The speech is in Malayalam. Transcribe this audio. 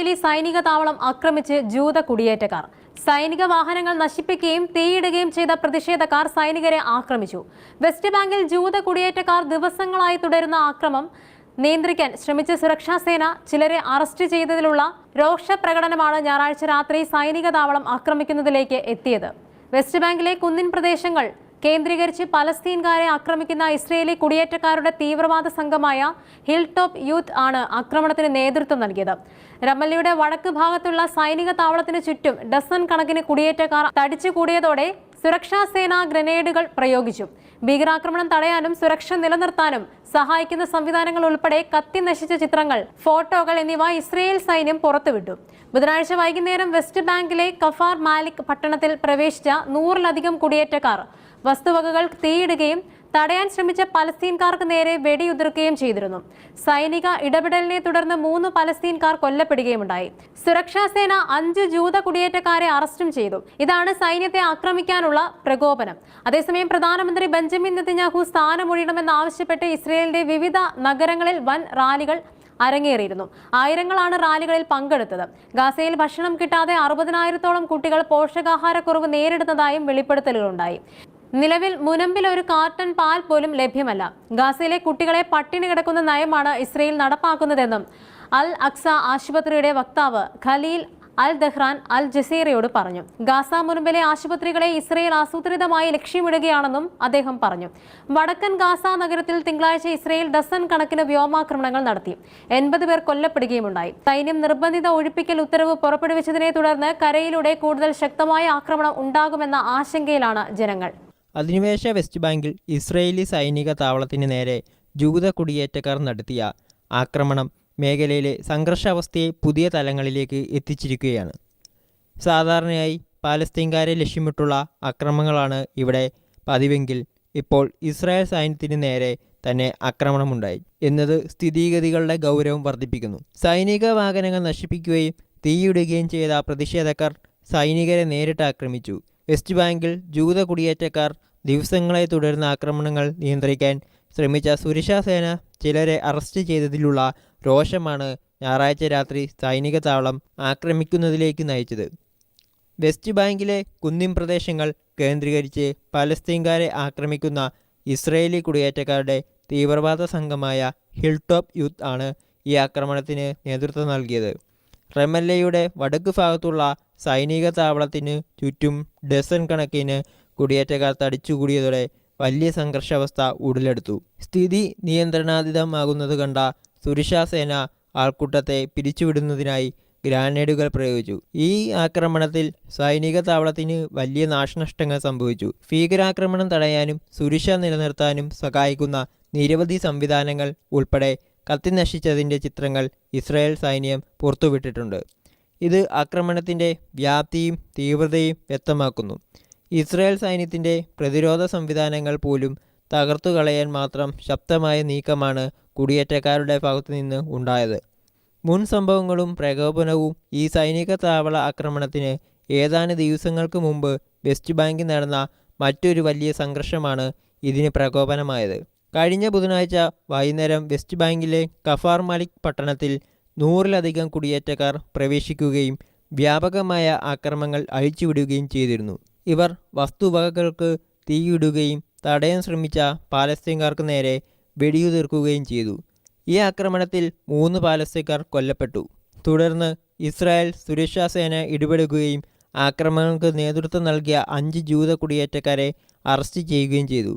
ഇസ്രയേലി സൈനിക താവളം ആക്രമിച്ച് ജൂത കുടിയേറ്റക്കാർ. സൈനിക വാഹനങ്ങൾ നശിപ്പിക്കുകയും തീയിടുകയും ചെയ്ത പ്രതിഷേധക്കാർ സൈനികരെ ആക്രമിച്ചു. വെസ്റ്റ് ബാങ്കിൽ ജൂത കുടിയേറ്റക്കാർ ദിവസങ്ങളായി തുടരുന്ന ആക്രമം നിയന്ത്രിക്കാൻ ശ്രമിച്ച സുരക്ഷാ സേന ചിലരെ അറസ്റ്റ് ചെയ്തതിലുള്ള രോഷപ്രകടനമാണ് ഞായറാഴ്ച രാത്രി സൈനിക താവളം ആക്രമിക്കുന്നതിലേക്ക് എത്തിയത്. വെസ്റ്റ് ബാങ്കിലെ കുന്നിൻ പ്രദേശങ്ങൾ കേന്ദ്രീകരിച്ച് പലസ്തീൻകാരെ ആക്രമിക്കുന്ന ഇസ്രയേലി കുടിയേറ്റക്കാരുടെ തീവ്രവാദ സംഘമായ ഹിൽ ടോപ്പ് യൂത്ത് ആണ് ആക്രമണത്തിന് നേതൃത്വം നൽകിയത്. റമല്ലയുടെ വടക്ക് ഭാഗത്തുള്ള സൈനിക താവളത്തിന് ചുറ്റും ഡസൻ കണക്കിന് കുടിയേറ്റക്കാർ തടിച്ചുകൂടിയതോടെ സുരക്ഷാ സേന ഗ്രനേഡുകൾ പ്രയോഗിച്ചു. ഭീകരാക്രമണം തടയാനും സുരക്ഷ നിലനിർത്താനും സഹായിക്കുന്ന സംവിധാനങ്ങൾ ഉൾപ്പെടെ കത്തി നശിച്ച ചിത്രങ്ങൾ, ഫോട്ടോകൾ എന്നിവ ഇസ്രയേൽ സൈന്യം പുറത്തുവിട്ടു. ബുധനാഴ്ച വൈകുന്നേരം വെസ്റ്റ് ബാങ്കിലെ കഫാർ മാലിക് പട്ടണത്തിൽ പ്രവേശിച്ച 100-ലധികം കുടിയേറ്റക്കാർ വസ്തുവകകൾ തീയിടുകയും തടയാൻ ശ്രമിച്ച പലസ്തീൻകാർക്ക് നേരെ വെടിയുതിർക്കുകയും ചെയ്തിരുന്നു. സൈനിക ഇടപെടലിനെ തുടർന്ന് 3 പലസ്തീൻകാർ കൊല്ലപ്പെടുകയുമുണ്ടായി. സുരക്ഷാ സേന 5 ജൂത കുടിയേറ്റക്കാരെ അറസ്റ്റും ചെയ്തു. ഇതാണ് സൈന്യത്തെ ആക്രമിക്കാനുള്ള പ്രകോപനം. അതേസമയം പ്രധാനമന്ത്രി ബെഞ്ചമിൻ നെതന്യാഹു സ്ഥാനമൊഴിയണമെന്നാവശ്യപ്പെട്ട് ഇസ്രയേലിന്റെ വിവിധ നഗരങ്ങളിൽ വൻ റാലികൾ അരങ്ങേറിയിരുന്നു. ആയിരങ്ങളാണ് റാലികളിൽ പങ്കെടുത്തത്. ഗാസയിൽ ഭക്ഷണം കിട്ടാതെ 60,000-ഓളം കുട്ടികൾ പോഷകാഹാരക്കുറവ് നേരിടുന്നതായും വെളിപ്പെടുത്തലുകളുണ്ടായി. നിലവിൽ മുനമ്പിൽ ഒരു കാർട്ടൺ പാൽ പോലും ലഭ്യമല്ല. ഗാസയിലെ കുട്ടികളെ പട്ടിണി കിടക്കുന്ന നയമാണ് ഇസ്രയേൽ നടപ്പാക്കുന്നതെന്നും അൽ അക്സ ആശുപത്രിയുടെ വക്താവ് ഖലീൽ അൽ ദഹ്റാൻ അൽ ജസീറയോട് പറഞ്ഞു. ഗാസ മുനമ്പിലെ ആശുപത്രികളെ ഇസ്രയേൽ ആസൂത്രിതമായി ലക്ഷ്യമിടുകയാണെന്നും അദ്ദേഹം പറഞ്ഞു. വടക്കൻ ഗാസ നഗരത്തിൽ തിങ്കളാഴ്ച ഇസ്രയേൽ ഡസൻ കണക്കിന് വ്യോമാക്രമണങ്ങൾ നടത്തി. 80 പേർ കൊല്ലപ്പെടുകയുമുണ്ടായി. സൈന്യം നിർബന്ധിത ഒഴിപ്പിക്കൽ ഉത്തരവ് പുറപ്പെടുവിച്ചതിനെ തുടർന്ന് കരയിലൂടെ കൂടുതൽ ശക്തമായ ആക്രമണം ഉണ്ടാകുമെന്ന ആശങ്കയിലാണ് ജനങ്ങൾ. അധിനിവേശ വെസ്റ്റ് ബാങ്കിൽ ഇസ്രയേലി സൈനിക താവളത്തിന് നേരെ ജൂത കുടിയേറ്റക്കാർ നടത്തിയ ആക്രമണം മേഖലയിലെ സംഘർഷാവസ്ഥയെ പുതിയ തലങ്ങളിലേക്ക് എത്തിച്ചിരിക്കുകയാണ്. സാധാരണയായി പാലസ്തീൻകാരെ ലക്ഷ്യമിട്ടുള്ള ആക്രമണങ്ങളാണ് ഇവിടെ പതിവെങ്കിൽ ഇപ്പോൾ ഇസ്രായേൽ സൈന്യത്തിന് നേരെ തന്നെ ആക്രമണമുണ്ടായി എന്നത് സ്ഥിതിഗതികളുടെ ഗൗരവം വർദ്ധിപ്പിക്കുന്നു. സൈനിക വാഹനങ്ങൾ നശിപ്പിക്കുകയും തീയിടുകയും ചെയ്ത പ്രതിഷേധക്കാർ സൈനികരെ നേരിട്ട് ആക്രമിച്ചു. വെസ്റ്റ് ബാങ്കിൽ ജൂത കുടിയേറ്റക്കാർ ദിവസങ്ങളെ തുടരുന്ന ആക്രമണങ്ങൾ നിയന്ത്രിക്കാൻ ശ്രമിച്ച സുരക്ഷാ സേന ചിലരെ അറസ്റ്റ് ചെയ്തതിലുള്ള രോഷമാണ് ഞായറാഴ്ച രാത്രി സൈനിക താവളം ആക്രമിക്കുന്നതിലേക്ക് നയിച്ചത്. വെസ്റ്റ് ബാങ്കിലെ കുന്നിൻ പ്രദേശങ്ങൾ കേന്ദ്രീകരിച്ച് പലസ്തീൻകാരെ ആക്രമിക്കുന്ന ഇസ്രയേലി കുടിയേറ്റക്കാരുടെ തീവ്രവാദ സംഘമായ ഹിൽ ടോപ്പ് യൂത്ത് ആണ് ഈ ആക്രമണത്തിന് നേതൃത്വം നൽകിയത്. റമല്ലയുടെ വടക്ക് ഭാഗത്തുള്ള സൈനിക താവളത്തിന് ചുറ്റും ഡസൻ കണക്കിന് കുടിയേറ്റക്കാർ തടിച്ചുകൂടിയതോടെ വലിയ സംഘർഷാവസ്ഥ ഉടലെടുത്തു. സ്ഥിതി നിയന്ത്രണാതീതമാകുന്നത് കണ്ട സുരക്ഷാ സേന ആൾക്കൂട്ടത്തെ പിരിച്ചുവിടുന്നതിനായി ഗ്രാനേഡുകൾ പ്രയോഗിച്ചു. ഈ ആക്രമണത്തിൽ സൈനിക താവളത്തിന് വലിയ നാശനഷ്ടങ്ങൾ സംഭവിച്ചു. ഭീകരാക്രമണം തടയാനും സുരക്ഷ നിലനിർത്താനും സഹായിക്കുന്ന നിരവധി സംവിധാനങ്ങൾ ഉൾപ്പെടെ കത്തിനശിച്ചതിൻ്റെ ചിത്രങ്ങൾ ഇസ്രായേൽ സൈന്യം പുറത്തുവിട്ടിട്ടുണ്ട്. ഇത് ആക്രമണത്തിൻ്റെ വ്യാപ്തിയും തീവ്രതയും വ്യക്തമാക്കുന്നു. ഇസ്രായേൽ സൈന്യത്തിൻ്റെ പ്രതിരോധ സംവിധാനങ്ങൾ പോലും തകർത്തു കളയാൻ മാത്രം ശക്തമായ നീക്കമാണ് കുടിയേറ്റക്കാരുടെ ഭാഗത്തുനിന്ന് ഉണ്ടായത്. മുൻ സംഭവങ്ങളും പ്രകോപനവും ഈ സൈനിക താവള ആക്രമണത്തിന് ഏതാനും ദിവസങ്ങൾക്ക് മുമ്പ് വെസ്റ്റ് ബാങ്കിൽ നടന്ന മറ്റൊരു വലിയ സംഘർഷമാണ് ഇതിന് പ്രകോപനമായത്. കഴിഞ്ഞ ബുധനാഴ്ച വൈകുന്നേരം വെസ്റ്റ് ബാങ്കിലെ കഫാർ മാലിക് പട്ടണത്തിൽ 100-ലധികം കുടിയേറ്റക്കാർ പ്രവേശിക്കുകയും വ്യാപകമായ ആക്രമണങ്ങൾ അഴിച്ചുവിടുകയും ചെയ്തിരുന്നു. ഇവർ വസ്തുവകകൾക്ക് തീയിടുകയും തടയാൻ ശ്രമിച്ച പാലസ്തീൻകാർക്ക് നേരെ വെടിയുതിർക്കുകയും ചെയ്തു. ഈ ആക്രമണത്തിൽ 3 പാലസ്തീൻകാർ കൊല്ലപ്പെട്ടു. തുടർന്ന് ഇസ്രായേൽ സുരക്ഷാ സേന ഇടപെടുകയും ആക്രമണങ്ങൾക്ക് നേതൃത്വം നൽകിയ 5 ജൂത കുടിയേറ്റക്കാരെ അറസ്റ്റ് ചെയ്യുകയും ചെയ്തു.